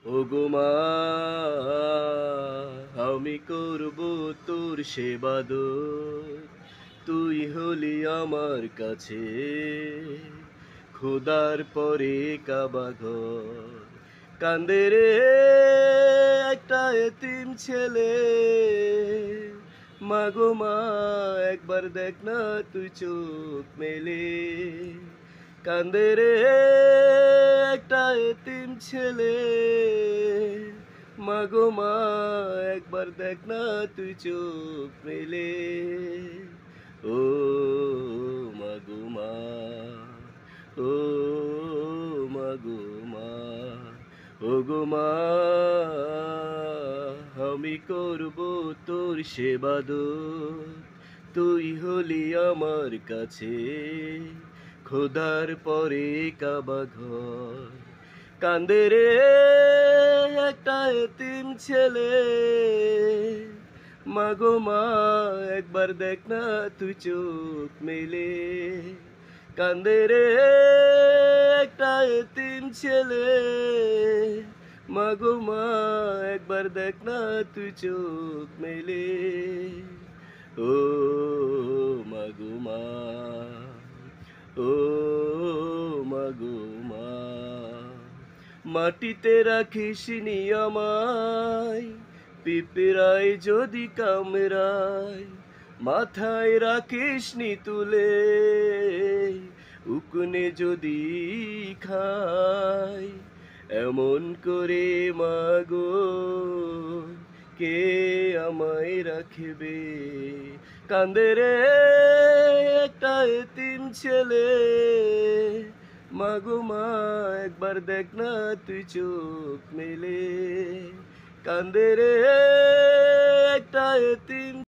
ওগো মা, আমি করব তোর সেবাদত। তুই হলি আমার কাছে খোদার পরে কাবা ঘর। কান্দে রে একটা এতিম ছেলে, মাগো মা একবার দেখ না তুই চোখ মেলে। কান্দে রে একটা এতিম ছেলে, মাগো মা একবার দেখ না তুই চোখ মেলে। ও মাগো মা, ও মাগো মা, ও গো মা, আমি করব তোর সেবাদত। তুই হলি আমার কাছে খোদার পরে কাবা ঘর। কান্দে রে একটা এতিম ছেলে, মাগো মা একবার দেখ না তুই চোখ মেলে। কান্দে রে একটা এতিম ছেলে, মাগো মা একবার দেখ না তুই চোখ মেলে। ও মাগো মা, ও মাগো মা, মাটিতে রাখিস নি আমায়, পিঁপড়ায় যদি কামড়ায়। মাথায় রাখিস নি তুলে, উকুনে যদি খায়। এমন করে মাগো কে আমায় রাখবে। কান্দে রে একটা এতিম ছেলে, মাগো মা একবার দেখ না তুই চোখ মেলে। কান্দে রে একটা এতিম